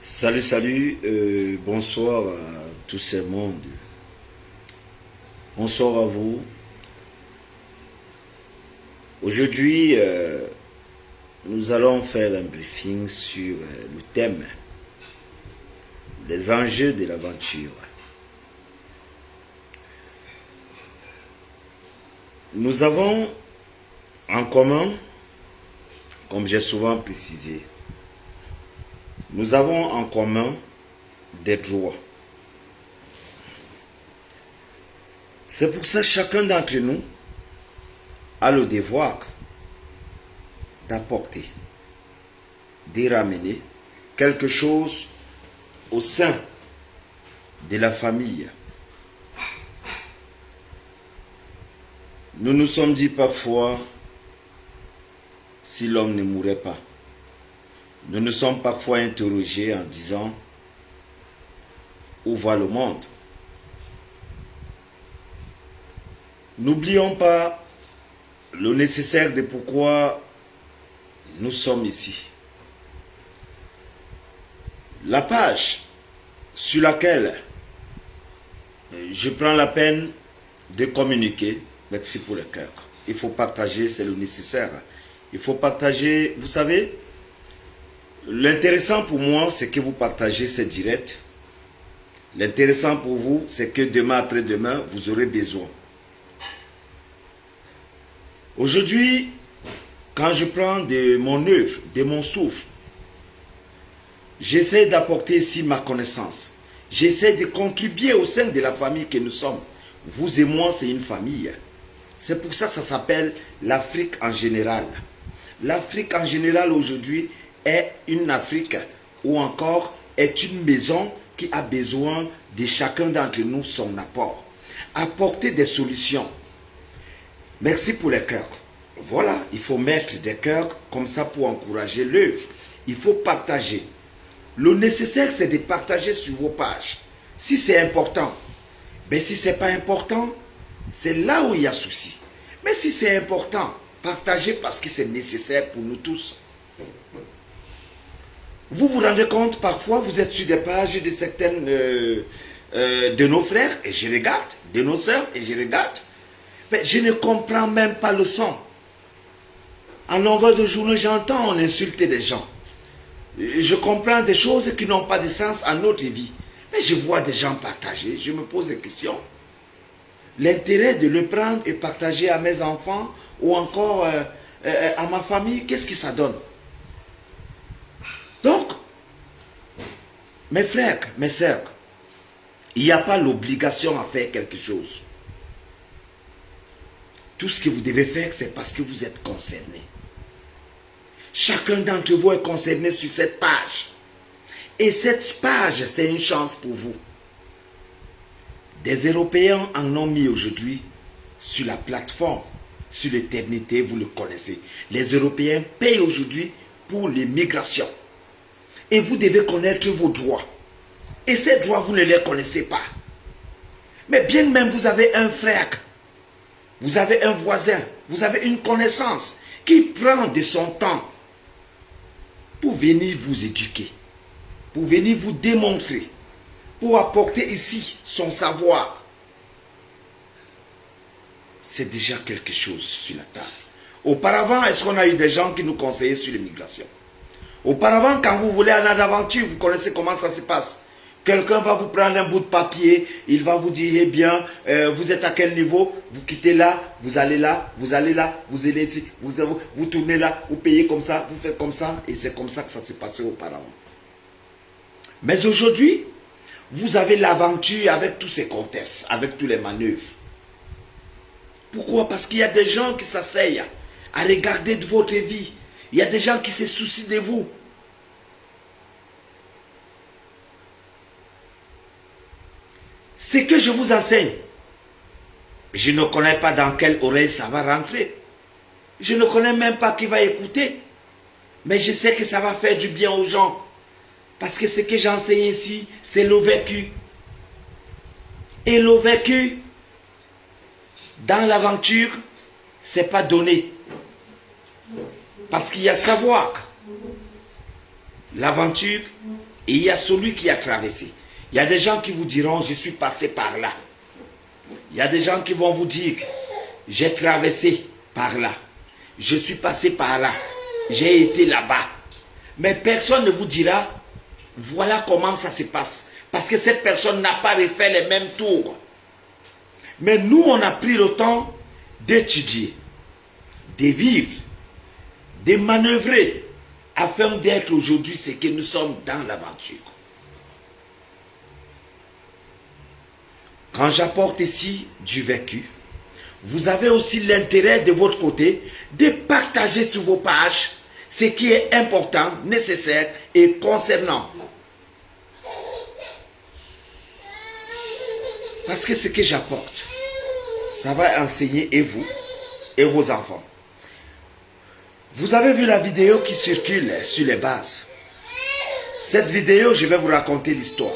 Salut, bonsoir à tous ces mondes. Bonsoir à vous. Aujourd'hui, nous allons faire un briefing sur le thème, les enjeux de l'aventure. Nous avons en commun, comme j'ai souvent précisé, nous avons en commun des droits. C'est pour ça que chacun d'entre nous a le devoir d'apporter, de ramener quelque chose au sein de la famille. Nous nous sommes dit parfois, si l'homme ne mourait pas, nous nous sommes parfois interrogés en disant, où va le monde? N'oublions pas le nécessaire de pourquoi nous sommes ici. La page sur laquelle je prends la peine de communiquer, merci pour le cœur. Il faut partager, c'est le nécessaire. Il faut partager, vous savez, l'intéressant pour moi, c'est que vous partagez ces directs. L'intéressant pour vous, c'est que demain après-demain, vous aurez besoin. Aujourd'hui, quand je prends de mon œuvre, de mon souffle, j'essaie d'apporter ici ma connaissance. J'essaie de contribuer au sein de la famille que nous sommes. Vous et moi, c'est une famille. C'est pour ça que ça s'appelle l'Afrique en général. L'Afrique en général aujourd'hui est une Afrique ou encore est une maison qui a besoin de chacun d'entre nous son apport. Apporter des solutions. Merci pour les cœurs. Voilà, il faut mettre des cœurs comme ça pour encourager l'œuvre. Il faut partager. Le nécessaire, c'est de partager sur vos pages. Si c'est important, mais si ce n'est pas important, c'est là où il y a souci. Mais si c'est important, partagez parce que c'est nécessaire pour nous tous. Vous vous rendez compte, parfois, vous êtes sur des pages de certaines de nos frères, et je regarde, de nos sœurs, et je regarde. Mais je ne comprends même pas le son. En longueur de journée, j'entends on insulter des gens. Je comprends des choses qui n'ont pas de sens à notre vie. Mais je vois des gens partager, je me pose des questions. L'intérêt de le prendre et partager à mes enfants ou encore à ma famille, qu'est-ce que ça donne? Donc, mes frères, mes sœurs, il n'y a pas l'obligation à faire quelque chose. Tout ce que vous devez faire, c'est parce que vous êtes concerné. Chacun d'entre vous est concerné sur cette page. Et cette page, c'est une chance pour vous. Des Européens en ont mis aujourd'hui sur la plateforme, sur l'éternité, vous le connaissez. Les Européens payent aujourd'hui pour l'immigration. Et vous devez connaître vos droits. Et ces droits, vous ne les connaissez pas. Mais bien même, vous avez un frère, vous avez un voisin, vous avez une connaissance qui prend de son temps pour venir vous éduquer, pour venir vous démontrer, pour apporter ici son savoir. C'est déjà quelque chose sur la table. Auparavant, est-ce qu'on a eu des gens qui nous conseillaient sur l'immigration? Auparavant, quand vous voulez aller à l'aventure, vous connaissez comment ça se passe. Quelqu'un va vous prendre un bout de papier, il va vous dire, eh bien, vous êtes à quel niveau, vous quittez là, vous allez là, vous allez là, vous allez ici, vous tournez là, vous payez comme ça, vous faites comme ça, et c'est comme ça que ça s'est passé auparavant. Mais aujourd'hui, vous avez l'aventure avec tous ces contextes, avec tous les manœuvres. Pourquoi? Parce qu'il y a des gens qui s'asseyent à regarder de votre vie. Il y a des gens qui se soucient de vous. Ce que je vous enseigne, je ne connais pas dans quelle oreille ça va rentrer. Je ne connais même pas qui va écouter. Mais je sais que ça va faire du bien aux gens. Parce que ce que j'enseigne ici, c'est le vécu. Et le vécu, dans l'aventure, ce n'est pas donné. Parce qu'il y a savoir. l'aventure et il y a celui qui a traversé. Il y a des gens qui vous diront, je suis passé par là. Il y a des gens qui vont vous dire, j'ai traversé par là. Je suis passé par là. J'ai été là-bas. Mais personne ne vous dira, voilà comment ça se passe. Parce que cette personne n'a pas refait les mêmes tours. Mais nous, on a pris le temps d'étudier, de vivre, de manœuvrer, afin d'être aujourd'hui ce que nous sommes dans l'aventure. Quand j'apporte ici du vécu, vous avez aussi l'intérêt de votre côté de partager sur vos pages ce qui est important, nécessaire et concernant. Parce que ce que j'apporte, ça va enseigner et vous et vos enfants. Vous avez vu la vidéo qui circule sur les bases. Cette vidéo, je vais vous raconter l'histoire.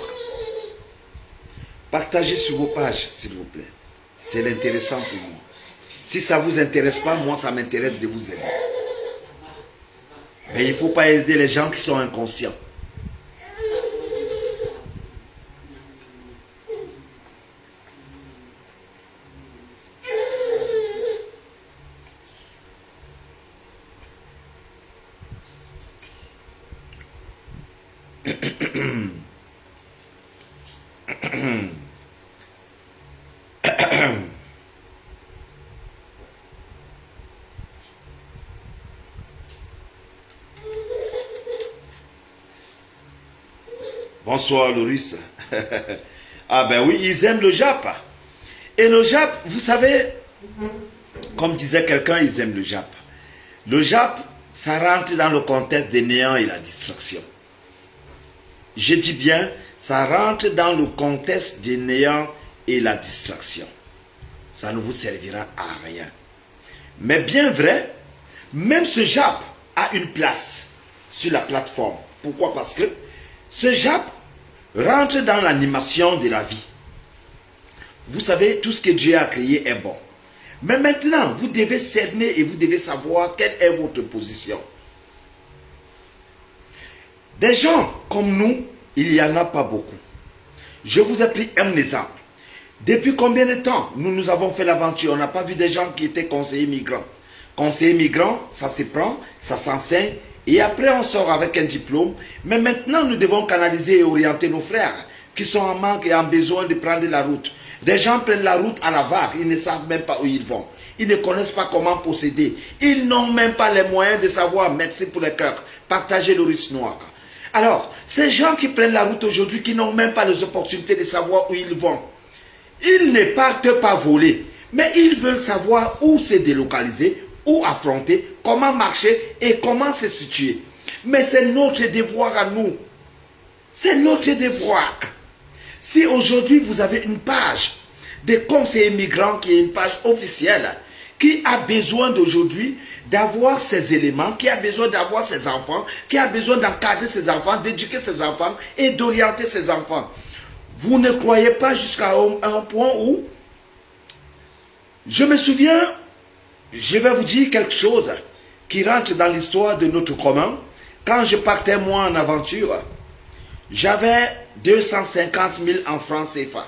Partagez sur vos pages, s'il vous plaît. C'est l'intéressant pour moi. Si ça ne vous intéresse pas, moi, ça m'intéresse de vous aider. Mais il ne faut pas aider les gens qui sont inconscients. Bonsoir Loris. Ah ben oui, ils aiment le Jap. Et le Jap, vous savez, comme disait quelqu'un, ils aiment le Jap. Le Jap, ça rentre dans le contexte des néants et la distraction. Je dis bien, ça rentre dans le contexte des néants et la distraction. Ça ne vous servira à rien. Mais bien vrai, même ce Jap a une place sur la plateforme. Pourquoi? Parce que ce Jap rentre dans l'animation de la vie. Vous savez, tout ce que Dieu a créé est bon. Mais maintenant, vous devez cerner et vous devez savoir quelle est votre position. Des gens comme nous, il n'y en a pas beaucoup. Je vous ai pris un exemple. Depuis combien de temps nous avons fait l'aventure? On n'a pas vu des gens qui étaient conseillers migrants. Conseillers migrants, ça se prend, ça s'enseigne. Et après, on sort avec un diplôme. Mais maintenant, nous devons canaliser et orienter nos frères qui sont en manque et en besoin de prendre la route. Des gens prennent la route à la vague. Ils ne savent même pas où ils vont. Ils ne connaissent pas comment posséder. Ils n'ont même pas les moyens de savoir, merci pour les cœurs, partager le risque noir. Alors, ces gens qui prennent la route aujourd'hui, qui n'ont même pas les opportunités de savoir où ils vont, ils ne partent pas voler. Mais ils veulent savoir où se délocaliser, où affronter, comment marcher et comment se situer. Mais c'est notre devoir à nous. C'est notre devoir. Si aujourd'hui vous avez une page de conseillers migrants qui est une page officielle, qui a besoin d'aujourd'hui d'avoir ces éléments, qui a besoin d'avoir ses enfants, qui a besoin d'encadrer ses enfants, d'éduquer ses enfants et d'orienter ses enfants, vous ne croyez pas jusqu'à un point où, je me souviens, je vais vous dire quelque chose qui rentre dans l'histoire de notre commun. Quand je partais moi en aventure, j'avais 250 000 en francs CFA.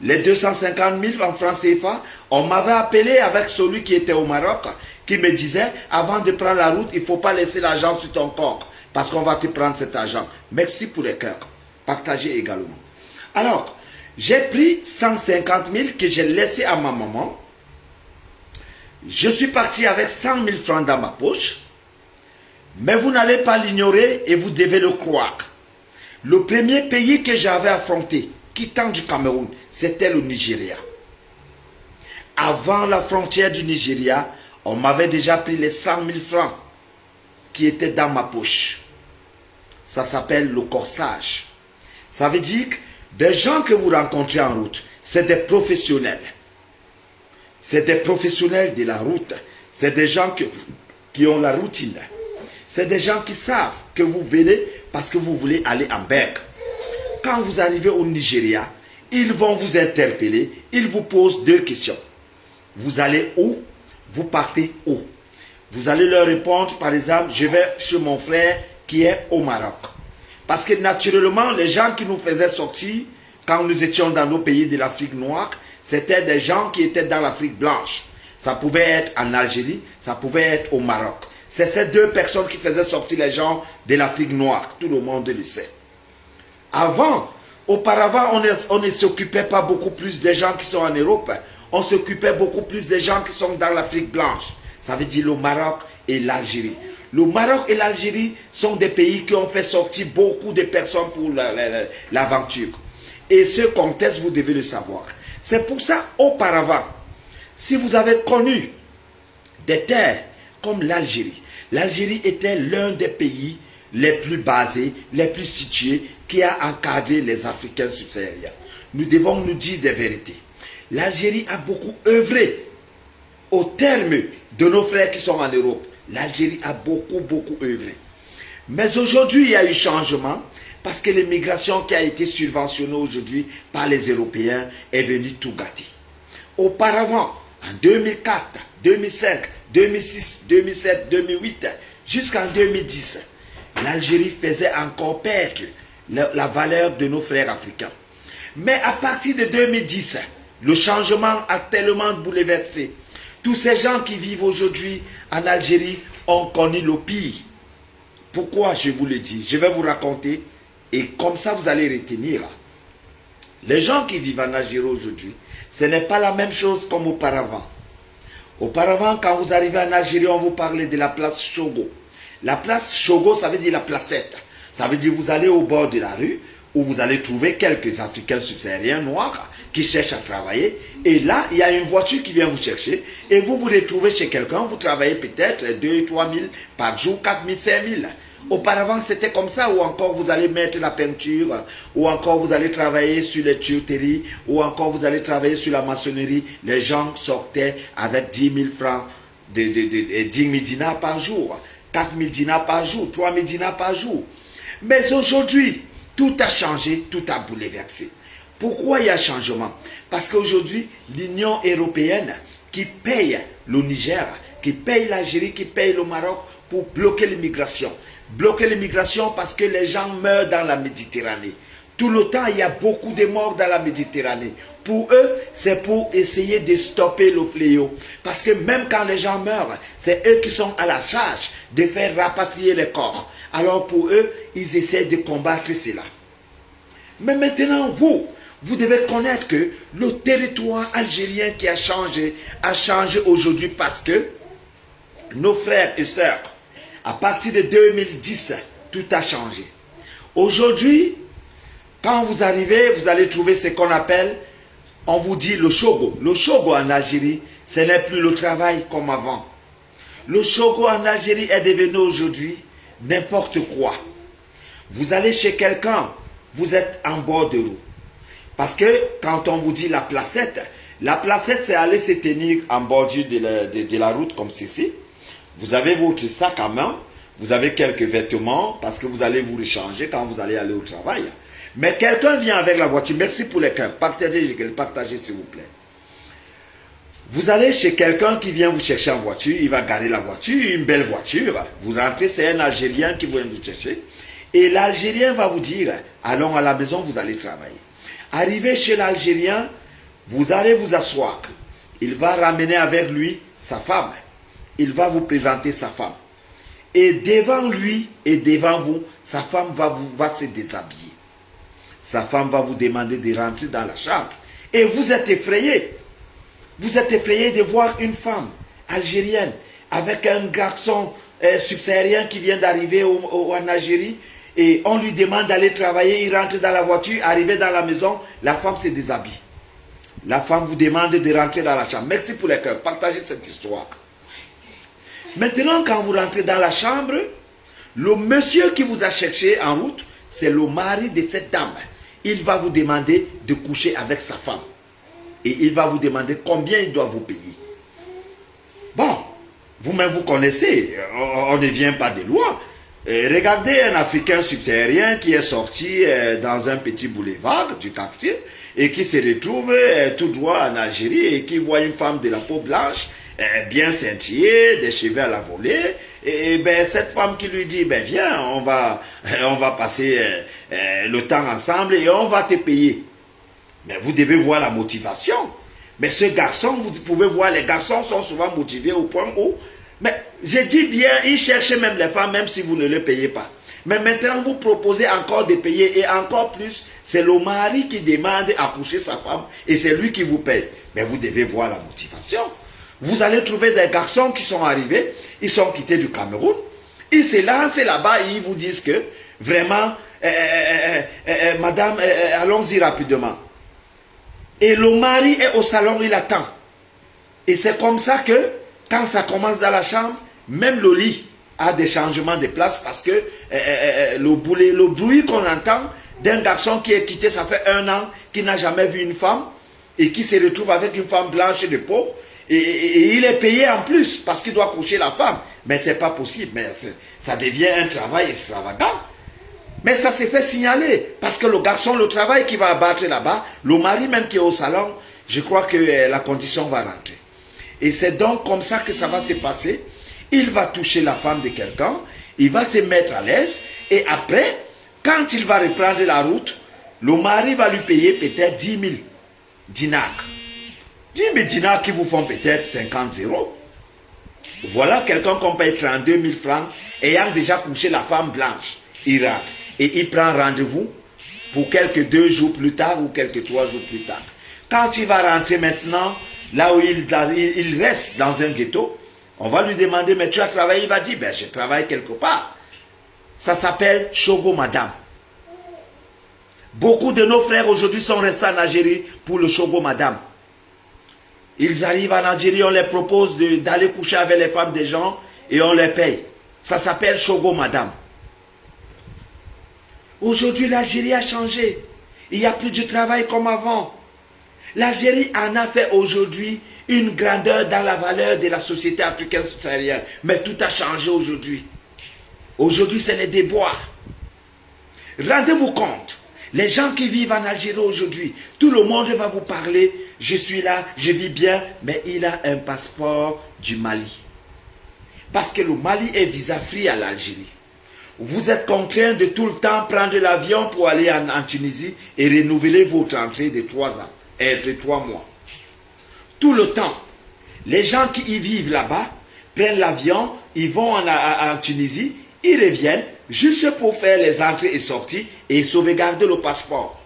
Les 250 000 en francs CFA, on m'avait appelé avec celui qui était au Maroc, qui me disait, avant de prendre la route, il ne faut pas laisser l'argent sur ton compte, parce qu'on va te prendre cet argent. Merci pour les cœurs. Partagez également. Alors, j'ai pris 150 000 que j'ai laissé à ma maman. Je suis parti avec 100 000 francs dans ma poche. Mais vous n'allez pas l'ignorer et vous devez le croire. Le premier pays que j'avais affronté, quittant du Cameroun, c'était le Nigeria. Avant la frontière du Nigeria, on m'avait déjà pris les 100 000 francs qui étaient dans ma poche. Ça s'appelle le corsage. Ça veut dire que des gens que vous rencontrez en route, c'est des professionnels. C'est des professionnels de la route. C'est des gens qui ont la routine. C'est des gens qui savent que vous venez parce que vous voulez aller en Berg. Quand vous arrivez au Nigeria, ils vont vous interpeller. Ils vous posent deux questions. Vous allez où? Vous partez où? Vous allez leur répondre, par exemple, je vais chez mon frère qui est au Maroc. Parce que naturellement, les gens qui nous faisaient sortir quand nous étions dans nos pays de l'Afrique noire, c'était des gens qui étaient dans l'Afrique blanche. Ça pouvait être en Algérie, ça pouvait être au Maroc. C'est ces deux personnes qui faisaient sortir les gens de l'Afrique noire. Tout le monde le sait. Auparavant, on ne s'occupait pas beaucoup plus des gens qui sont en Europe. On s'occupait beaucoup plus des gens qui sont dans l'Afrique blanche. Ça veut dire le Maroc et l'Algérie. Le Maroc et l'Algérie sont des pays qui ont fait sortir beaucoup de personnes pour l'aventure. Et ce contexte, vous devez le savoir. C'est pour ça, auparavant, si vous avez connu des terres comme l'Algérie, l'Algérie était l'un des pays les plus basés, les plus situés, qui a encadré les Africains subsahariens. Nous devons nous dire des vérités. L'Algérie a beaucoup œuvré au terme de nos frères qui sont en Europe. L'Algérie a beaucoup œuvré. Mais aujourd'hui, il y a eu changement parce que l'immigration qui a été subventionnée aujourd'hui par les Européens est venue tout gâter. Auparavant, en 2004, 2005, 2006, 2007, 2008, jusqu'en 2010, l'Algérie faisait encore perdre la valeur de nos frères africains. Mais à partir de 2010, le changement a tellement bouleversé. Tous ces gens qui vivent aujourd'hui en Algérie ont connu le pire. Pourquoi je vous le dis? Je vais vous raconter et comme ça vous allez retenir. Les gens qui vivent en Algérie aujourd'hui, ce n'est pas la même chose comme auparavant. Auparavant, quand vous arrivez en Algérie, on vous parlait de la place Chogo. La place Chogo, ça veut dire la placette. Ça veut dire vous allez au bord de la rue où vous allez trouver quelques Africains subsahariens noirs qui cherchent à travailler. Et là, il y a une voiture qui vient vous chercher et vous vous retrouvez chez quelqu'un. Vous travaillez peut-être 2 000, 3 000 par jour, 4 000, 5 000. Auparavant, c'était comme ça, ou encore vous allez mettre la peinture, ou encore vous allez travailler sur les tuyauteries, ou encore vous allez travailler sur la maçonnerie. Les gens sortaient avec 10 000 francs, 10 000 dinars par jour, 4 000 dinars par jour, 3 000 dinars par jour. Mais aujourd'hui, tout a changé, tout a bouleversé. Pourquoi il y a changement? Parce qu'aujourd'hui, l'Union européenne qui paye le Niger, qui paye l'Algérie, qui paye le Maroc pour bloquer l'immigration. Bloquer l'immigration parce que les gens meurent dans la Méditerranée. Tout le temps, il y a beaucoup de morts dans la Méditerranée. Pour eux, c'est pour essayer de stopper le fléau. Parce que même quand les gens meurent, c'est eux qui sont à la charge de faire rapatrier les corps. Alors pour eux, ils essaient de combattre cela. Mais maintenant, vous devez connaître que le territoire algérien qui a changé aujourd'hui parce que nos frères et sœurs, à partir de 2010, tout a changé. Aujourd'hui, quand vous arrivez, vous allez trouver ce qu'on appelle, on vous dit le chogo. Le chogo en Algérie, ce n'est plus le travail comme avant. Le chogo en Algérie est devenu aujourd'hui n'importe quoi. Vous allez chez quelqu'un, vous êtes en bord de roue. Parce que quand on vous dit la placette c'est aller se tenir en bordure de la route comme ceci. Vous avez votre sac à main, vous avez quelques vêtements parce que vous allez vous rechanger quand vous allez aller au travail. Mais quelqu'un vient avec la voiture. Merci pour les cœurs. Partagez s'il vous plaît. Vous allez chez quelqu'un qui vient vous chercher en voiture. Il va garer la voiture, une belle voiture. Vous rentrez, c'est un Algérien qui vient vous chercher. Et l'Algérien va vous dire, allons à la maison, vous allez travailler. Arrivé chez l'Algérien, vous allez vous asseoir. Il va ramener avec lui sa femme. Il va vous présenter sa femme. Et devant lui et devant vous, sa femme va se déshabiller. Sa femme va vous demander de rentrer dans la chambre. Et vous êtes effrayé. Vous êtes effrayé de voir une femme algérienne avec un garçon subsaharien qui vient d'arriver en Algérie. Et on lui demande d'aller travailler. Il rentre dans la voiture. Arrivé dans la maison, la femme se déshabille. La femme vous demande de rentrer dans la chambre. Merci pour les cœurs. Partagez cette histoire. Maintenant, quand vous rentrez dans la chambre, le monsieur qui vous a cherché en route, c'est le mari de cette dame. Il va vous demander de coucher avec sa femme. Et il va vous demander combien il doit vous payer. Bon, vous-même vous connaissez, on ne vient pas de loin. Regardez un Africain subsaharien qui est sorti dans un petit boulevard du quartier et qui se retrouve tout droit en Algérie et qui voit une femme de la peau blanche bien scintillé, des cheveux à la volée. Et ben, cette femme qui lui dit, ben viens, on va passer le temps ensemble et on va te payer. Mais vous devez voir la motivation. Mais ce garçon, vous pouvez voir, les garçons sont souvent motivés au point où, mais je dis bien, ils cherchent même les femmes, même si vous ne les payez pas. Mais maintenant, vous proposez encore de payer et encore plus, c'est le mari qui demande à coucher sa femme et c'est lui qui vous paye. Mais vous devez voir la motivation. Vous allez trouver des garçons qui sont arrivés, ils sont quittés du Cameroun, ils se lancent là-bas et ils vous disent que vraiment, madame, allons-y rapidement. Et le mari est au salon, il attend. Et c'est comme ça que, quand ça commence dans la chambre, même le lit a des changements de place parce que le bruit qu'on entend d'un garçon qui est quitté, ça fait 1 an, qui n'a jamais vu une femme et qui se retrouve avec une femme blanche de peau et il est payé en plus parce qu'il doit coucher la femme. Mais c'est pas possible, mais ça devient un travail extravagant. Mais ça s'est fait signaler parce que le garçon, le travail qu'il va abattre là-bas, le mari même qui est au salon, je crois que la condition va rentrer. Et c'est donc comme ça que ça va se passer. Il va toucher la femme de quelqu'un, il va se mettre à l'aise et après, quand il va reprendre la route, le mari va lui payer peut-être 10 000 dinars. 10 000 dinars qui vous font peut-être 50 euros. Voilà quelqu'un qu'on paye 32 000 francs ayant déjà couché la femme blanche. Il rentre et il prend rendez-vous pour quelques 2 jours plus tard ou quelques 3 jours plus tard. Quand il va rentrer maintenant, là où il reste dans un ghetto, on va lui demander, mais tu as travaillé? Il va dire, ben je travaille quelque part. Ça s'appelle Chogo Madame. Beaucoup de nos frères aujourd'hui sont restés en Algérie pour le Chogo Madame. Ils arrivent en Algérie, on leur propose d'aller coucher avec les femmes des gens et on les paye. Ça s'appelle Chogo Madame. Aujourd'hui, l'Algérie a changé. Il n'y a plus de travail comme avant. L'Algérie en a fait aujourd'hui une grandeur dans la valeur de la société africaine subsaharienne. Mais tout a changé aujourd'hui. Aujourd'hui, c'est les déboires. Rendez-vous compte, les gens qui vivent en Algérie aujourd'hui, tout le monde va vous parler, je suis là, je vis bien, mais il a un passeport du Mali. Parce que le Mali est visa-free à l'Algérie. Vous êtes contraint de tout le temps prendre l'avion pour aller en Tunisie et renouveler votre entrée de 3 ans, de 3 mois. Tout le temps, les gens qui y vivent là-bas prennent l'avion, ils vont en Tunisie, ils reviennent juste pour faire les entrées et sorties et sauvegarder le passeport.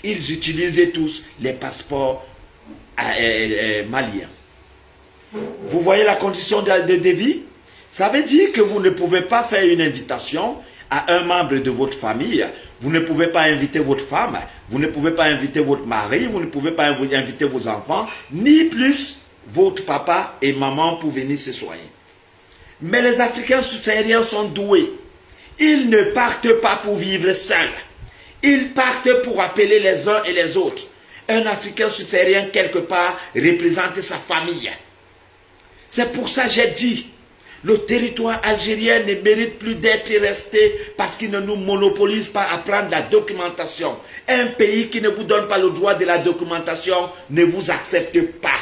Ils utilisent tous les passeports maliens. Vous voyez la condition de vie? Ça veut dire que vous ne pouvez pas faire une invitation à un membre de votre famille. Vous ne pouvez pas inviter votre femme, vous ne pouvez pas inviter votre mari, vous ne pouvez pas inviter vos enfants, ni plus votre papa et maman pour venir se soigner. Mais les Africains subsahariens sont doués. Ils ne partent pas pour vivre seuls. Ils partent pour appeler les uns et les autres. Un Africain subsaharien, quelque part, représente sa famille. C'est pour ça que j'ai dit, le territoire algérien ne mérite plus d'être resté parce qu'il ne nous monopolise pas à prendre la documentation. Un pays qui ne vous donne pas le droit de la documentation ne vous accepte pas.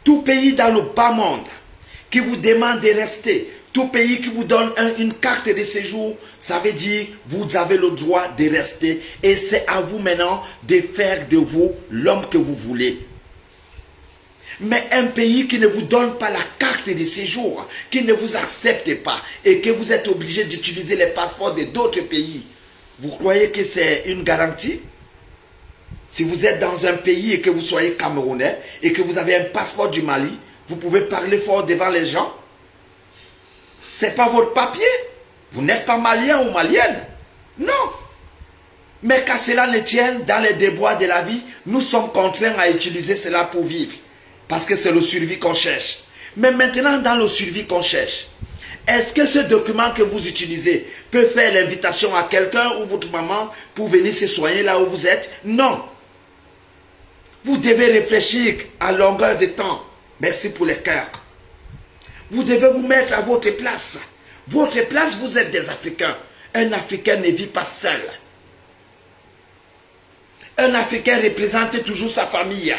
Tout pays dans le bas monde qui vous demande de rester, tout pays qui vous donne une carte de séjour, ça veut dire que vous avez le droit de rester et c'est à vous maintenant de faire de vous l'homme que vous voulez. Mais un pays qui ne vous donne pas la carte de séjour, qui ne vous accepte pas et que vous êtes obligé d'utiliser les passeports de d'autres pays, vous croyez que c'est une garantie? Si vous êtes dans un pays et que vous soyez camerounais et que vous avez un passeport du Mali, vous pouvez parler fort devant les gens? Ce n'est pas votre papier. Vous n'êtes pas malien ou malienne. Non. Mais qu'à cela ne tienne, dans les déboires de la vie, nous sommes contraints à utiliser cela pour vivre. Parce que c'est le survie qu'on cherche. Mais maintenant, dans le survie qu'on cherche, est-ce que ce document que vous utilisez peut faire l'invitation à quelqu'un ou votre maman pour venir se soigner là où vous êtes? Non. Vous devez réfléchir à longueur de temps. Merci pour les cœurs. Vous devez vous mettre à votre place. Votre place, vous êtes des Africains. Un Africain ne vit pas seul. Un Africain représente toujours sa famille.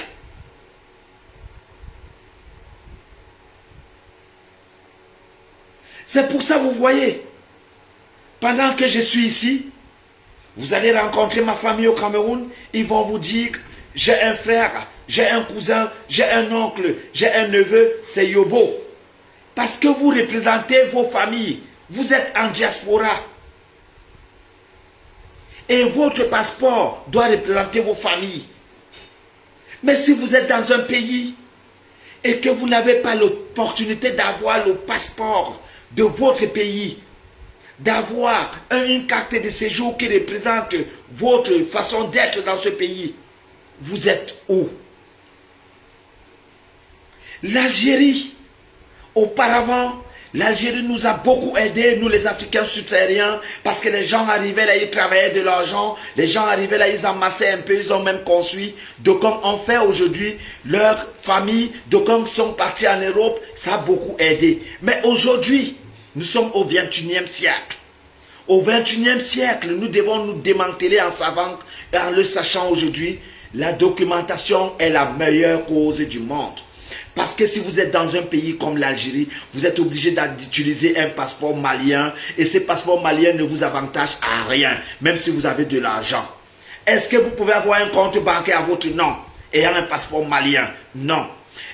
C'est pour ça, vous voyez, pendant que je suis ici, vous allez rencontrer ma famille au Cameroun, ils vont vous dire, j'ai un frère, j'ai un cousin, j'ai un oncle, j'ai un neveu, c'est Yobo. Parce que vous représentez vos familles, vous êtes en diaspora. Et votre passeport doit représenter vos familles. Mais si vous êtes dans un pays et que vous n'avez pas l'opportunité d'avoir le passeport de votre pays, d'avoir une carte de séjour qui représente votre façon d'être dans ce pays, vous êtes où? L'Algérie, auparavant, l'Algérie nous a beaucoup aidés, nous les Africains subsahariens, parce que les gens arrivaient là, ils travaillaient de l'argent, les gens arrivaient là, ils amassaient un peu, ils ont même construit. Donc comme on fait aujourd'hui, leur famille, donc comme sont partis en Europe, ça a beaucoup aidé. Mais aujourd'hui, nous sommes au 21e siècle. Au 21e siècle, nous devons nous démanteler en savant, et en le sachant aujourd'hui, la documentation est la meilleure cause du monde. Parce que si vous êtes dans un pays comme l'Algérie, vous êtes obligé d'utiliser un passeport malien et ce passeport malien ne vous avantage à rien, même si vous avez de l'argent. Est-ce que vous pouvez avoir un compte bancaire à votre nom ayant un passeport malien? Non.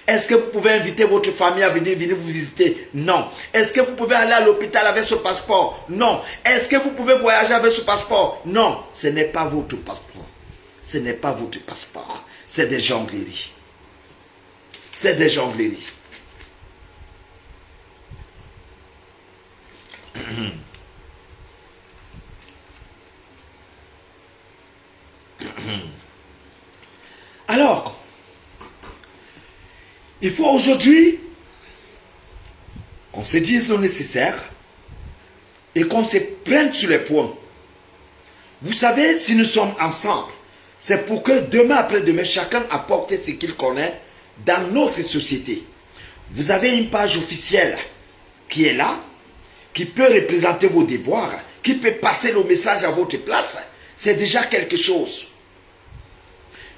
Est-ce que vous pouvez inviter votre famille à venir vous visiter? Non. Est-ce que vous pouvez aller à l'hôpital avec ce passeport? Non. Est-ce que vous pouvez voyager avec ce passeport? Non. Ce n'est pas votre passeport. Ce n'est pas votre passeport. C'est des jongleries. C'est des jongleries. Alors, il faut aujourd'hui qu'on se dise le nécessaire et qu'on se prenne sur les points. Vous savez, si nous sommes ensemble, c'est pour que demain après-demain, chacun apporte ce qu'il connaît dans notre société. Vous avez une page officielle qui est là, qui peut représenter vos déboires, qui peut passer le message à votre place. C'est déjà quelque chose.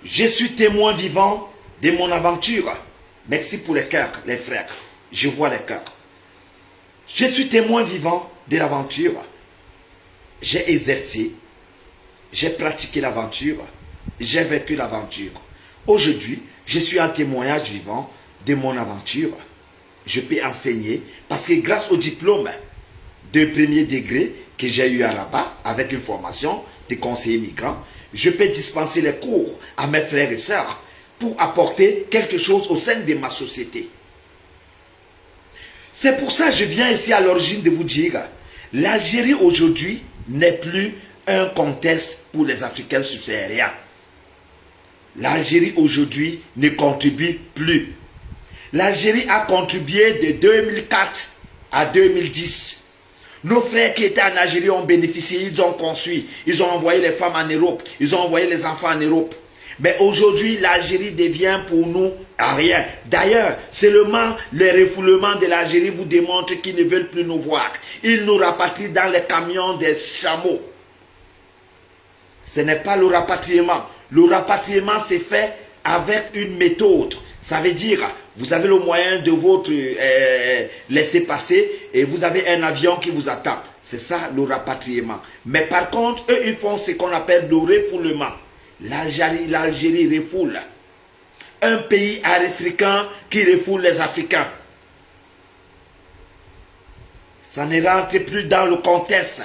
Je suis témoin vivant de mon aventure. Merci pour les cœurs, les frères. Je vois les cœurs. Je suis témoin vivant de l'aventure. J'ai exercé, j'ai pratiqué l'aventure, j'ai vécu l'aventure. Aujourd'hui, je suis un témoignage vivant de mon aventure. Je peux enseigner parce que grâce au diplôme de premier degré que j'ai eu à Rabat avec une formation de conseiller migrant, je peux dispenser les cours à mes frères et sœurs pour apporter quelque chose au sein de ma société. C'est pour ça que je viens ici à l'origine de vous dire, l'Algérie aujourd'hui n'est plus un contexte pour les Africains subsahariens. L'Algérie aujourd'hui ne contribue plus. L'Algérie a contribué de 2004 à 2010. Nos frères qui étaient en Algérie ont bénéficié, ils ont construit, ils ont envoyé les femmes en Europe, ils ont envoyé les enfants en Europe. Mais aujourd'hui, l'Algérie devient pour nous rien. D'ailleurs, seulement le refoulement de l'Algérie vous démontre qu'ils ne veulent plus nous voir. Ils nous rapatrient dans les camions des chameaux. Ce n'est pas le rapatriement. Le rapatriement s'est fait avec une méthode. Ça veut dire, vous avez le moyen de votre laisser passer et vous avez un avion qui vous attend. C'est ça le rapatriement. Mais par contre, eux, ils font ce qu'on appelle le refoulement. L'Algérie refoule. Un pays africain qui refoule les Africains. Ça ne rentre plus dans le contexte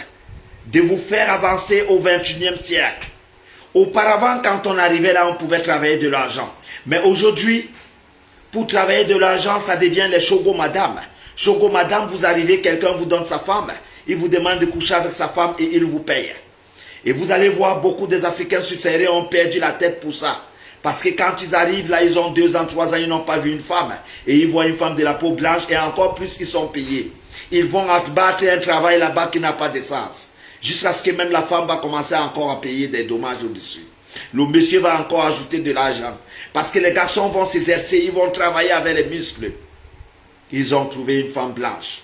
de vous faire avancer au 21e siècle. Auparavant, quand on arrivait là, on pouvait travailler de l'argent. Mais aujourd'hui, pour travailler de l'argent, ça devient les chogo madame. Chogo madame, vous arrivez, quelqu'un vous donne sa femme, il vous demande de coucher avec sa femme et il vous paye. Et vous allez voir, beaucoup des Africains subsahariens ont perdu la tête pour ça. Parce que quand ils arrivent là, ils ont 2 ans, 3 ans, ils n'ont pas vu une femme. Et ils voient une femme de la peau blanche et encore plus, ils sont payés. Ils vont abattre un travail là-bas qui n'a pas de sens. Jusqu'à ce que même la femme va commencer encore à payer des dommages au-dessus. Le monsieur va encore ajouter de l'argent. Parce que les garçons vont s'exercer, ils vont travailler avec les muscles. Ils ont trouvé une femme blanche.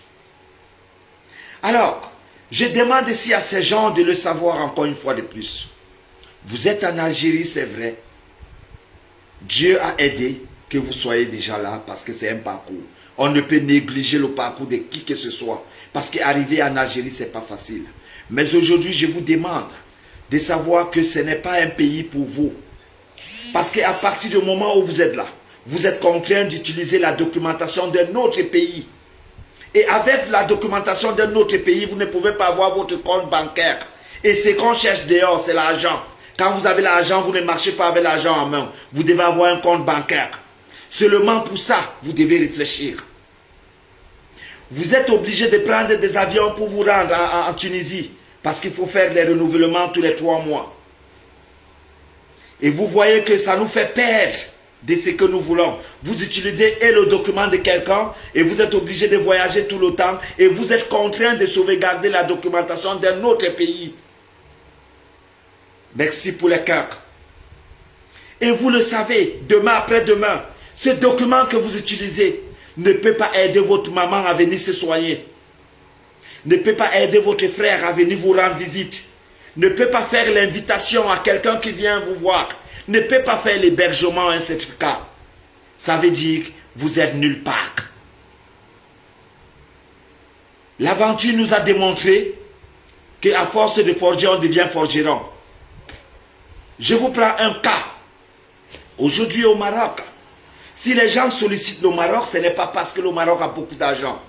Alors, je demande ici à ces gens de le savoir encore une fois de plus. Vous êtes en Algérie, c'est vrai. Dieu a aidé que vous soyez déjà là parce que c'est un parcours. On ne peut négliger le parcours de qui que ce soit. Parce qu'arriver en Algérie, ce n'est pas facile. Mais aujourd'hui, je vous demande de savoir que ce n'est pas un pays pour vous. Parce qu'à partir du moment où vous êtes là, vous êtes contraint d'utiliser la documentation d'un autre pays. Et avec la documentation d'un autre pays, vous ne pouvez pas avoir votre compte bancaire. Et ce qu'on cherche dehors, c'est l'argent. Quand vous avez l'argent, vous ne marchez pas avec l'argent en main. Vous devez avoir un compte bancaire. Seulement pour ça, vous devez réfléchir. Vous êtes obligé de prendre des avions pour vous rendre en Tunisie. Parce qu'il faut faire les renouvellements tous les 3 mois. Et vous voyez que ça nous fait perdre de ce que nous voulons. Vous utilisez le document de quelqu'un et vous êtes obligé de voyager tout le temps et vous êtes contraint de sauvegarder la documentation d'un autre pays. Merci pour les cœurs. Et vous le savez, demain après-demain, ce document que vous utilisez ne peut pas aider votre maman à venir se soigner. Ne peut pas aider votre frère à venir vous rendre visite. Ne peut pas faire l'invitation à quelqu'un qui vient vous voir. Ne peut pas faire l'hébergement à un certificat. Ça veut dire que vous êtes nulle part. L'aventure nous a démontré qu'à force de forger, on devient forgeron. Je vous prends un cas. Aujourd'hui au Maroc, si les gens sollicitent le Maroc, ce n'est pas parce que le Maroc a beaucoup d'argent.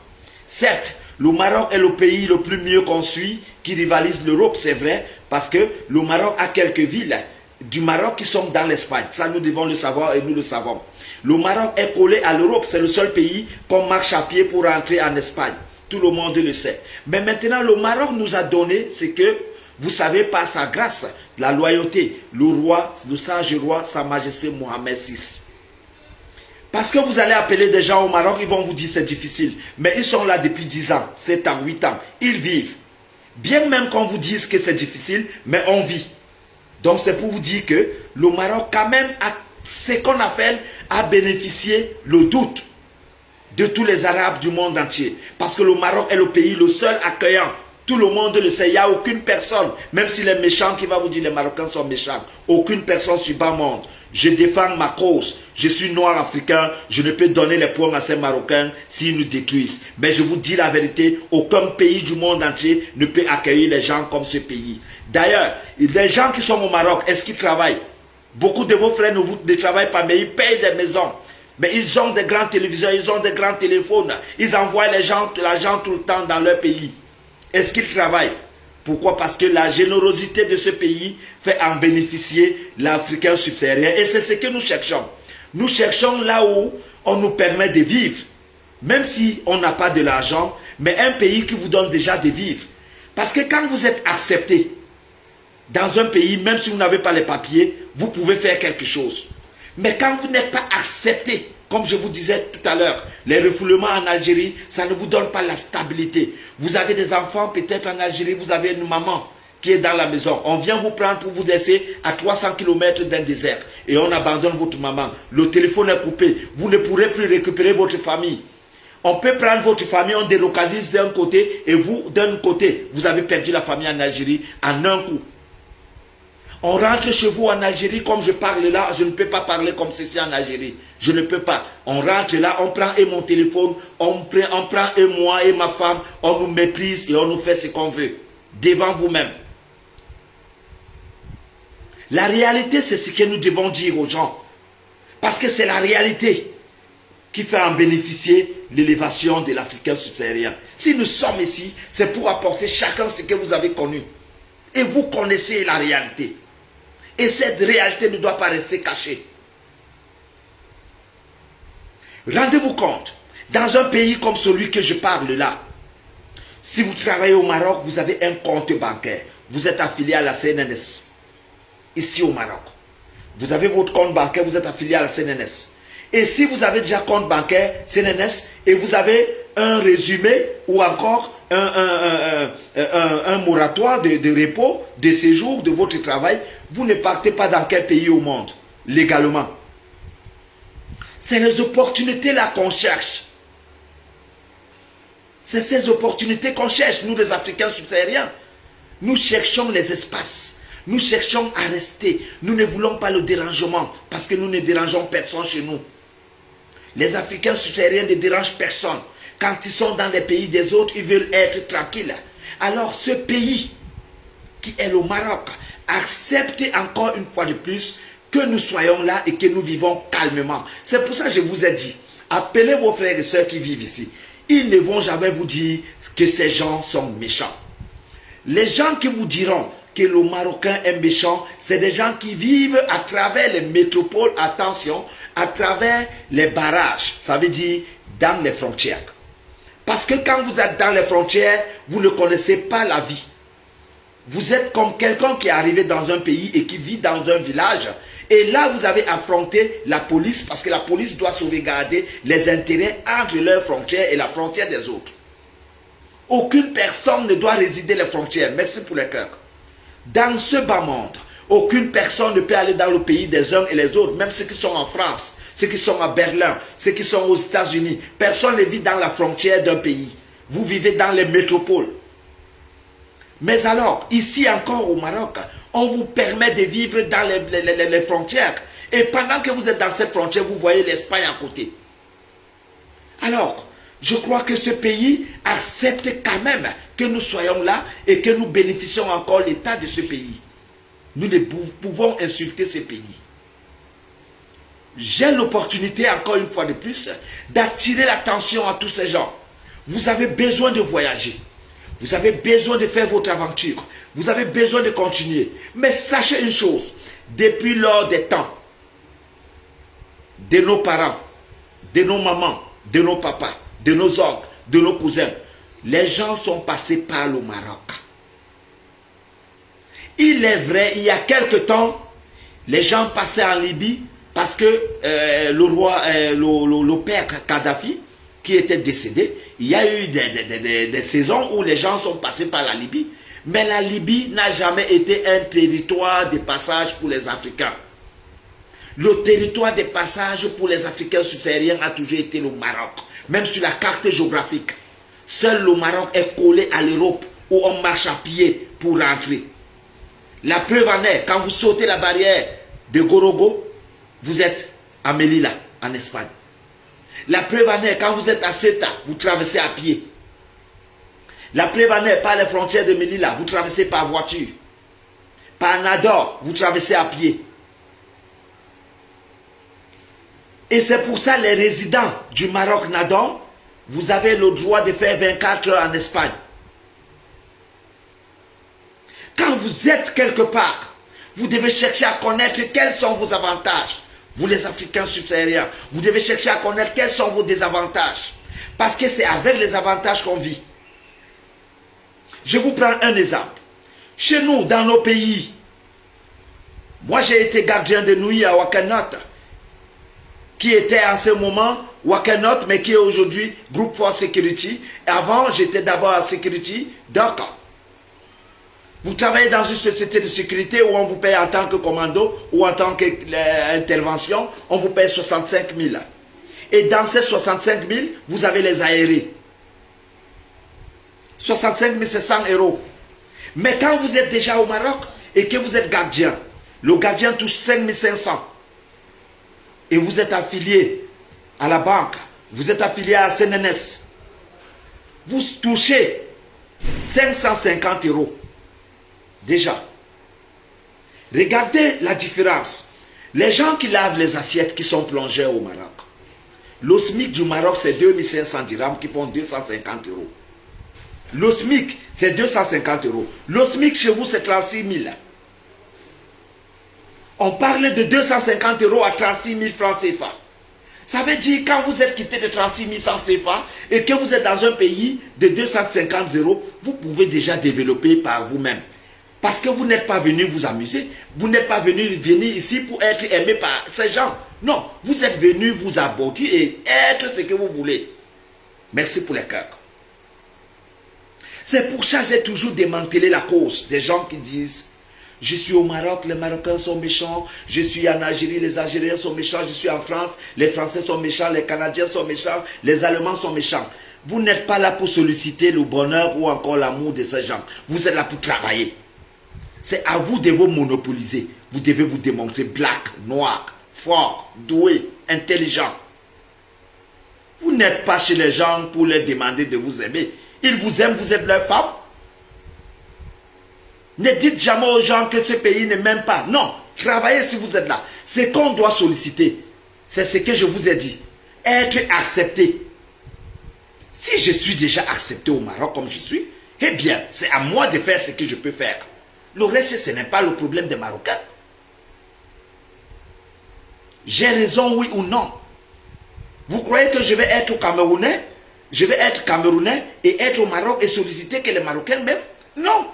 Certes, le Maroc est le pays le plus mieux construit qui rivalise l'Europe, c'est vrai, parce que le Maroc a quelques villes du Maroc qui sont dans l'Espagne. Ça, nous devons le savoir et nous le savons. Le Maroc est collé à l'Europe, c'est le seul pays qu'on marche à pied pour rentrer en Espagne. Tout le monde le sait. Mais maintenant, le Maroc nous a donné ce que, vous savez, par sa grâce, la loyauté, le roi, le sage roi, Sa Majesté Mohamed VI. Parce que vous allez appeler des gens au Maroc, ils vont vous dire c'est difficile. Mais ils sont là depuis 10 ans, 7 ans, 8 ans. Ils vivent. Bien même qu'on vous dise que c'est difficile, mais on vit. Donc c'est pour vous dire que le Maroc quand même a ce qu'on appelle à bénéficier le doute de tous les Arabes du monde entier. Parce que le Maroc est le pays le seul accueillant. Tout le monde le sait, il n'y a aucune personne, même si les méchants qui va vous dire les Marocains sont méchants, aucune personne sur bas monde. Je défends ma cause, je suis noir africain, je ne peux donner les points à ces Marocains s'ils nous détruisent. Mais je vous dis la vérité, aucun pays du monde entier ne peut accueillir les gens comme ce pays. D'ailleurs, les gens qui sont au Maroc, est-ce qu'ils travaillent? Beaucoup de vos frères ne travaillent pas, mais ils payent des maisons. Mais ils ont des grands téléviseurs, ils ont des grands téléphones, ils envoient l'argent tout le temps dans leur pays. Est-ce qu'ils travaillent? Pourquoi? Parce que la générosité de ce pays fait en bénéficier l'Africain subsaharien. Et c'est ce que nous cherchons. Nous cherchons là où on nous permet de vivre. Même si on n'a pas de l'argent, mais un pays qui vous donne déjà de vivre. Parce que quand vous êtes accepté dans un pays, même si vous n'avez pas les papiers, vous pouvez faire quelque chose. Mais quand vous n'êtes pas accepté, comme je vous disais tout à l'heure, les refoulements en Algérie, ça ne vous donne pas la stabilité. Vous avez des enfants, peut-être en Algérie, vous avez une maman qui est dans la maison. On vient vous prendre pour vous laisser à 300 km d'un désert. Et on abandonne votre maman. Le téléphone est coupé. Vous ne pourrez plus récupérer votre famille. On peut prendre votre famille, on délocalise d'un côté, et vous, d'un côté, vous avez perdu la famille en Algérie en un coup. On rentre chez vous en Algérie, comme je parle là, je ne peux pas parler comme ceci en Algérie. Je ne peux pas. On rentre là, on prend et mon téléphone, on prend et moi et ma femme, on nous méprise et on nous fait ce qu'on veut. Devant vous-même. La réalité, c'est ce que nous devons dire aux gens. Parce que c'est la réalité qui fait en bénéficier l'élévation de l'Africain subsaharien. Si nous sommes ici, c'est pour apporter chacun ce que vous avez connu. Et vous connaissez la réalité. Et cette réalité ne doit pas rester cachée. Rendez-vous compte, dans un pays comme celui que je parle là, si vous travaillez au Maroc, vous avez un compte bancaire. Vous êtes affilié à la CNNS. Ici au Maroc. Vous avez votre compte bancaire, vous êtes affilié à la CNNS. Et si vous avez déjà compte bancaire, CNNS, et vous avez un résumé ou encore un moratoire de repos, de séjour, de votre travail, vous ne partez pas dans quel pays au monde, légalement. C'est les opportunités-là qu'on cherche. C'est ces opportunités qu'on cherche, nous les Africains subsahariens. Nous cherchons les espaces. Nous cherchons à rester. Nous ne voulons pas le dérangement parce que nous ne dérangeons personne chez nous. Les Africains subsahariens ne dérangent personne. Quand ils sont dans les pays des autres, ils veulent être tranquilles. Alors ce pays, qui est le Maroc, accepte encore une fois de plus que nous soyons là et que nous vivons calmement. C'est pour ça que je vous ai dit, appelez vos frères et sœurs qui vivent ici. Ils ne vont jamais vous dire que ces gens sont méchants. Les gens qui vous diront que le Marocain est méchant, c'est des gens qui vivent à travers les métropoles, attention, à travers les barrages, ça veut dire dans les frontières. Parce que quand vous êtes dans les frontières, vous ne connaissez pas la vie. Vous êtes comme quelqu'un qui est arrivé dans un pays et qui vit dans un village. Et là, vous avez affronté la police parce que la police doit sauvegarder les intérêts entre leurs frontières et la frontière des autres. Aucune personne ne doit résider les frontières. Merci pour les cœurs. Dans ce bas monde, aucune personne ne peut aller dans le pays des uns et les autres, même ceux qui sont en France, ceux qui sont à Berlin, ceux qui sont aux États-Unis. Personne ne vit dans la frontière d'un pays. Vous vivez dans les métropoles. Mais alors, ici encore au Maroc, on vous permet de vivre dans les frontières. Et pendant que vous êtes dans cette frontière, vous voyez l'Espagne à côté. Alors, je crois que ce pays accepte quand même que nous soyons là et que nous bénéficions encore l'état de ce pays. Nous ne pouvons insulter ce pays. J'ai l'opportunité, encore une fois de plus, d'attirer l'attention à tous ces gens. Vous avez besoin de voyager. Vous avez besoin de faire votre aventure. Vous avez besoin de continuer. Mais sachez une chose. Depuis lors des temps, de nos parents, de nos mamans, de nos papas, de nos oncles, de nos cousins, les gens sont passés par le Maroc. Il est vrai, il y a quelque temps, les gens passaient en Libye parce que le père Kadhafi, qui était décédé, il y a eu des saisons où les gens sont passés par la Libye. Mais la Libye n'a jamais été un territoire de passage pour les Africains. Le territoire de passage pour les Africains subsahariens a toujours été le Maroc. Même sur la carte géographique. Seul le Maroc est collé à l'Europe où on marche à pied pour rentrer. La preuve en est, quand vous sautez la barrière de Gorogo, vous êtes à Melilla, en Espagne. La preuve en est, quand vous êtes à Ceuta, vous traversez à pied. La preuve en est, par les frontières de Melilla, vous traversez par voiture. Par Nador, vous traversez à pied. Et c'est pour ça les résidents du Maroc Nador, vous avez le droit de faire 24 heures en Espagne. Quand vous êtes quelque part, vous devez chercher à connaître quels sont vos avantages. Vous les Africains subsahariens, vous devez chercher à connaître quels sont vos désavantages. Parce que c'est avec les avantages qu'on vit. Je vous prends un exemple. Chez nous, dans nos pays, moi j'ai été gardien de nuit à Wakanote, qui était en ce moment Wakanote, mais qui est aujourd'hui Group Force Security. Et avant, j'étais d'abord à Security Dakar. Vous travaillez dans une société de sécurité où on vous paye en tant que commando ou en tant qu'intervention, on vous paye 65 000. Et dans ces 65 000, vous avez les aérés. 65 000, c'est 100 €. Mais quand vous êtes déjà au Maroc et que vous êtes gardien, le gardien touche 5 500. Et vous êtes affilié à la banque, vous êtes affilié à CNNS. Vous touchez 550 €. Déjà. Regardez la différence. Les gens qui lavent les assiettes qui sont plongeurs au Maroc. Le SMIC du Maroc, c'est 2500 dirhams qui font 250 €. Le SMIC, c'est 250 €. Le SMIC chez vous, c'est 36 000. On parle de 250 € à 36 000 francs CFA. Ça veut dire quand vous êtes quitté de 36 000 francs CFA et que vous êtes dans un pays de 250 €, vous pouvez déjà développer par vous-même. Parce que vous n'êtes pas venu vous amuser. Vous n'êtes pas venu venir ici pour être aimé par ces gens. Non, vous êtes venu vous aboutir et être ce que vous voulez. Merci pour les cœurs. C'est pour ça que j'ai toujours démantelé la cause des gens qui disent « Je suis au Maroc, les Marocains sont méchants. Je suis en Algérie, les Algériens sont méchants. Je suis en France, les Français sont méchants. Les Canadiens sont méchants. Les Allemands sont méchants. » Vous n'êtes pas là pour solliciter le bonheur ou encore l'amour de ces gens. Vous êtes là pour travailler. C'est à vous de vous monopoliser. Vous devez vous démontrer black, noir, fort, doué, intelligent. Vous n'êtes pas chez les gens pour leur demander de vous aimer. Ils vous aiment, vous êtes leur femme. Ne dites jamais aux gens que ce pays ne m'aime pas. Non, travaillez si vous êtes là. Ce qu'on doit solliciter, c'est ce que je vous ai dit. Être accepté. Si je suis déjà accepté au Maroc comme je suis, eh bien, c'est à moi de faire ce que je peux faire. Le reste, ce n'est pas le problème des Marocains. J'ai raison, oui ou non? Vous croyez que je vais être Camerounais? Je vais être Camerounais et être au Maroc et solliciter que les Marocains m'aiment? Non.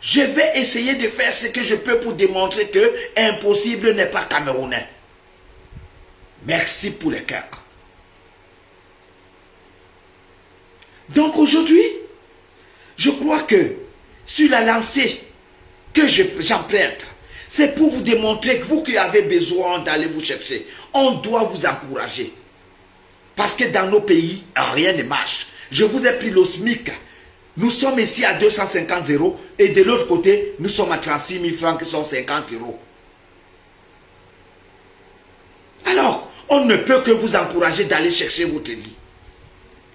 Je vais essayer de faire ce que je peux pour démontrer que impossible n'est pas Camerounais. Merci pour les cœurs. Donc aujourd'hui, je crois que sur la lancée que j'emprunte, c'est pour vous démontrer que vous qui avez besoin d'aller vous chercher, on doit vous encourager. Parce que dans nos pays, rien ne marche. Je vous ai pris le SMIC. Nous sommes ici à 250 € et de l'autre côté, nous sommes à 36 000 francs qui sont 50 €. Alors, on ne peut que vous encourager d'aller chercher votre vie.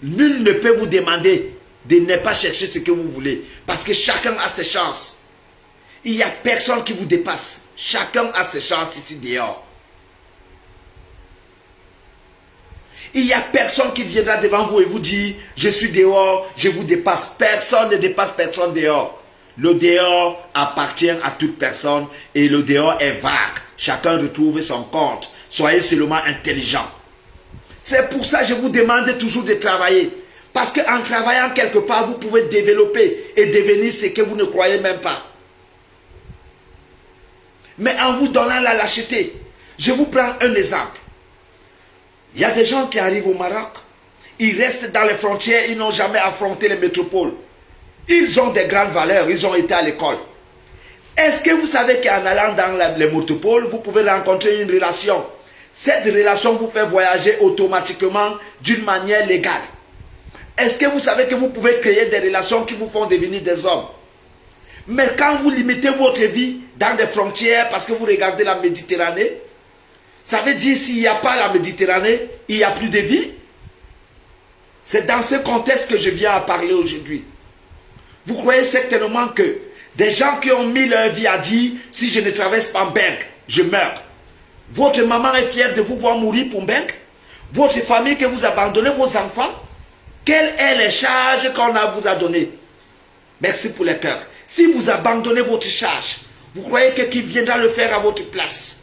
Nul ne peut vous demander de ne pas chercher ce que vous voulez. Parce que chacun a ses chances. Il n'y a personne qui vous dépasse. Chacun a ses chances ici dehors. Il n'y a personne qui viendra devant vous et vous dit « Je suis dehors, je vous dépasse ». Personne ne dépasse personne dehors. Le dehors appartient à toute personne et le dehors est vague. Chacun retrouve son compte. Soyez seulement intelligent. C'est pour ça que je vous demande toujours de travailler. Parce qu'en travaillant quelque part, vous pouvez développer et devenir ce que vous ne croyez même pas. Mais en vous donnant la lâcheté, je vous prends un exemple. Il y a des gens qui arrivent au Maroc, ils restent dans les frontières, ils n'ont jamais affronté les métropoles. Ils ont des grandes valeurs, ils ont été à l'école. Est-ce que vous savez qu'en allant dans les métropoles, vous pouvez rencontrer une relation? Cette relation vous fait voyager automatiquement d'une manière légale. Est-ce que vous savez que vous pouvez créer des relations qui vous font devenir des hommes? Mais quand vous limitez votre vie dans des frontières parce que vous regardez la Méditerranée, ça veut dire s'il n'y a pas la Méditerranée, il n'y a plus de vie. C'est dans ce contexte que je viens à parler aujourd'hui. Vous croyez certainement que des gens qui ont mis leur vie à dire, si je ne traverse pas Mbengue, je meurs. Votre maman est fière de vous voir mourir pour Mbengue? Votre famille que vous abandonnez, vos enfants? Quelles sont les charges qu'on vous a données? Merci pour les cœurs. Si vous abandonnez votre charge, vous croyez que qui viendra le faire à votre place?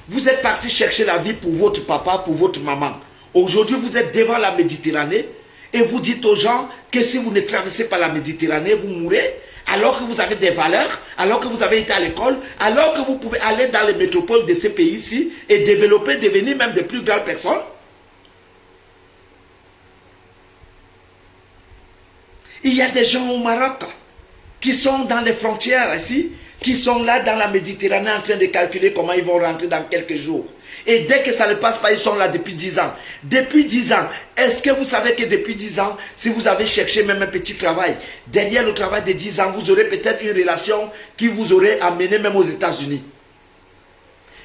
Vous êtes parti chercher la vie pour votre papa, pour votre maman. Aujourd'hui, vous êtes devant la Méditerranée et vous dites aux gens que si vous ne traversez pas la Méditerranée, vous mourrez, alors que vous avez des valeurs, alors que vous avez été à l'école, alors que vous pouvez aller dans les métropoles de ces pays-ci et développer, devenir même de plus grandes personnes. Il y a des gens au Maroc qui sont dans les frontières ici, qui sont là dans la Méditerranée en train de calculer comment ils vont rentrer dans quelques jours. Et dès que ça ne passe pas, ils sont là depuis 10 ans. Depuis 10 ans, est-ce que vous savez que depuis 10 ans, si vous avez cherché même un petit travail, derrière le travail de 10 ans, vous aurez peut-être une relation qui vous aurait amené même aux États-Unis?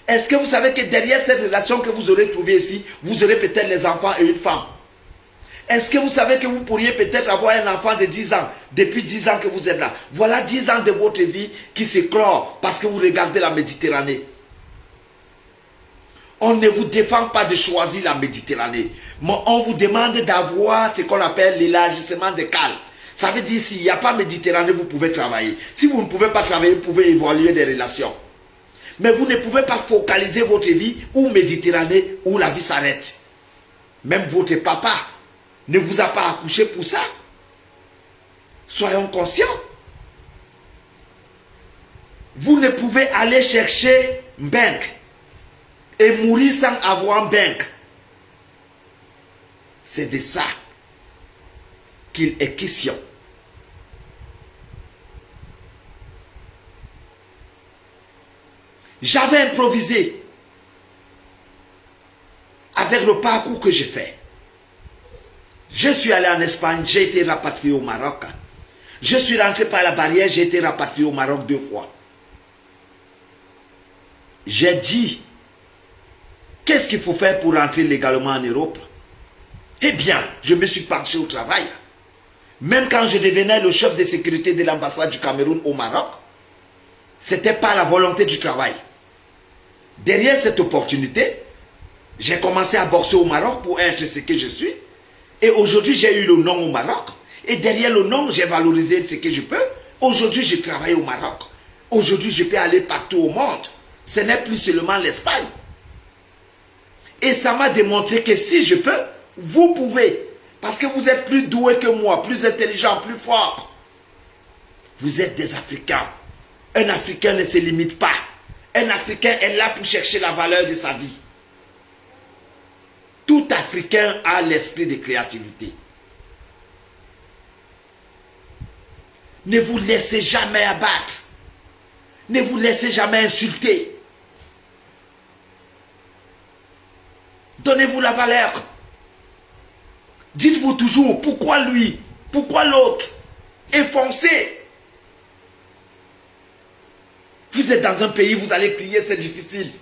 Est-ce que vous savez que derrière cette relation que vous aurez trouvée ici, vous aurez peut-être les enfants et une femme? Est-ce que vous savez que vous pourriez peut-être avoir un enfant de 10 ans, depuis 10 ans que vous êtes là? Voilà 10 ans de votre vie qui s'éclore parce que vous regardez la Méditerranée. On ne vous défend pas de choisir la Méditerranée, mais on vous demande d'avoir ce qu'on appelle l'élargissement des cales. Ça veut dire s'il n'y a pas Méditerranée, vous pouvez travailler. Si vous ne pouvez pas travailler, vous pouvez évaluer des relations. Mais vous ne pouvez pas focaliser votre vie ou Méditerranée où la vie s'arrête. Même votre papa ne vous a pas accouché pour ça. Soyons conscients. Vous ne pouvez aller chercher Mbengue et mourir sans avoir Mbengue. C'est de ça qu'il est question. J'avais improvisé avec le parcours que j'ai fait. Je suis allé en Espagne, j'ai été rapatrié au Maroc. Je suis rentré par la barrière, j'ai été rapatrié au Maroc 2 fois. J'ai dit Qu'est-ce qu'il faut faire pour rentrer légalement en Europe? Eh bien, je me suis penché au travail. Même quand je devenais le chef de sécurité de l'ambassade du Cameroun au Maroc, ce n'était pas la volonté du travail. Derrière cette opportunité, j'ai commencé à bosser au Maroc pour être ce que je suis. Et aujourd'hui, j'ai eu le nom au Maroc. Et derrière le nom, j'ai valorisé ce que je peux. Aujourd'hui, je travaille au Maroc. Aujourd'hui, je peux aller partout au monde. Ce n'est plus seulement l'Espagne. Et ça m'a démontré que si je peux, vous pouvez. Parce que vous êtes plus doué que moi, plus intelligent, plus fort. Vous êtes des Africains. Un Africain ne se limite pas. Un Africain est là pour chercher la valeur de sa vie. Tout Africain a l'esprit de créativité. Ne vous laissez jamais abattre. Ne vous laissez jamais insulter. Donnez-vous la valeur. Dites-vous toujours, pourquoi lui? Pourquoi l'autre? Et foncez. Vous êtes dans un pays, vous allez crier, c'est difficile.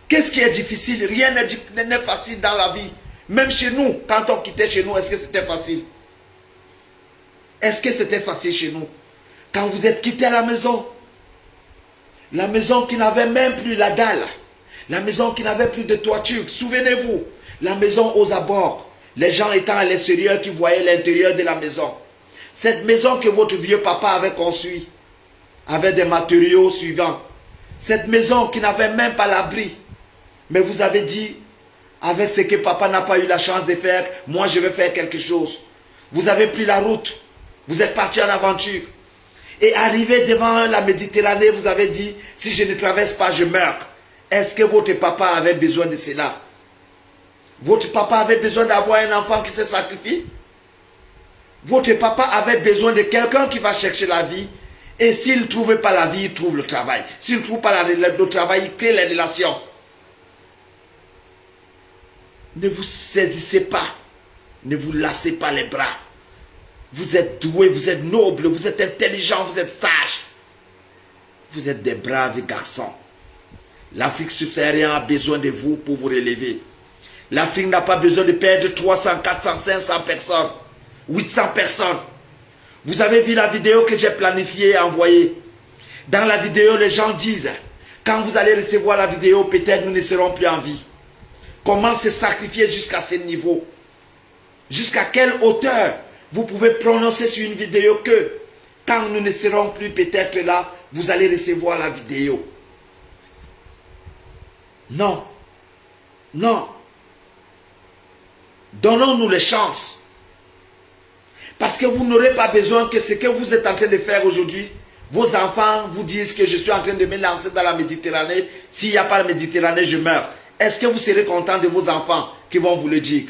Qu'est-ce qui est difficile? Rien n'est facile dans la vie. Même chez nous, quand on quittait chez nous, est-ce que c'était facile? Est-ce que c'était facile chez nous? Quand vous êtes quitté à la maison qui n'avait même plus la dalle, la maison qui n'avait plus de toiture, souvenez-vous, la maison aux abords, les gens étant à l'extérieur qui voyaient l'intérieur de la maison. Cette maison que votre vieux papa avait conçue, avec des matériaux suivants. Cette maison qui n'avait même pas l'abri. Mais vous avez dit, avec ce que papa n'a pas eu la chance de faire, moi je vais faire quelque chose. Vous avez pris la route. Vous êtes parti en aventure. Et arrivé devant la Méditerranée, vous avez dit, si je ne traverse pas, je meurs. Est-ce que votre papa avait besoin de cela? Votre papa avait besoin d'avoir un enfant qui se sacrifie? Votre papa avait besoin de quelqu'un qui va chercher la vie. Et s'il ne trouve pas la vie, il trouve le travail. S'il ne trouve pas le travail, il crée les relations. Ne vous saisissez pas. Ne vous lassez pas les bras. Vous êtes doué, vous êtes noble, vous êtes intelligent, vous êtes sage. Vous êtes des braves garçons. L'Afrique subsaharienne a besoin de vous pour vous relever. L'Afrique n'a pas besoin de perdre 300, 400, 500 personnes, 800 personnes. Vous avez vu la vidéo que j'ai planifiée et envoyée. Dans la vidéo, les gens disent, quand vous allez recevoir la vidéo, peut-être nous ne serons plus en vie. Comment se sacrifier jusqu'à ce niveau? Jusqu'à quelle hauteur vous pouvez prononcer sur une vidéo que, quand nous ne serons plus peut-être là, vous allez recevoir la vidéo? Non. Non. Donnons-nous les chances. Parce que vous n'aurez pas besoin que ce que vous êtes en train de faire aujourd'hui, vos enfants vous disent que je suis en train de me lancer dans la Méditerranée. S'il n'y a pas la Méditerranée, je meurs. Est-ce que vous serez content de vos enfants qui vont vous le dire?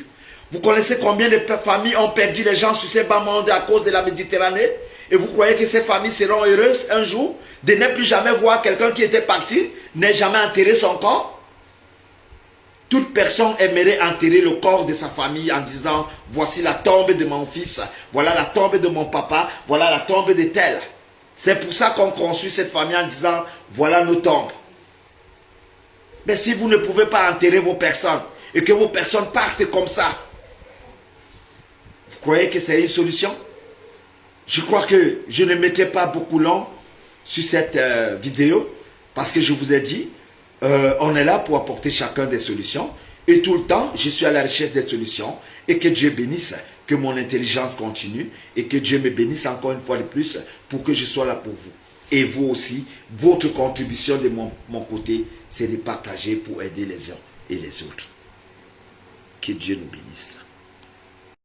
Vous connaissez combien de familles ont perdu les gens sur ces bas mondes à cause de la Méditerranée? Et vous croyez que ces familles seront heureuses un jour de ne plus jamais voir quelqu'un qui était parti, n'ait jamais enterré son corps? Toute personne aimerait enterrer le corps de sa famille en disant, voici la tombe de mon fils, voilà la tombe de mon papa, voilà la tombe de tel. C'est pour ça qu'on construit cette famille en disant, voilà nos tombes. Mais si vous ne pouvez pas enterrer vos personnes et que vos personnes partent comme ça, vous croyez que c'est une solution? Je crois que je ne mettrai pas beaucoup long sur cette vidéo parce que je vous ai dit, on est là pour apporter chacun des solutions et tout le temps je suis à la recherche des solutions et que Dieu bénisse, que mon intelligence continue et que Dieu me bénisse encore une fois de plus pour que je sois là pour vous. Et vous aussi, votre contribution de mon côté, c'est de partager pour aider les uns et les autres. Que Dieu nous bénisse.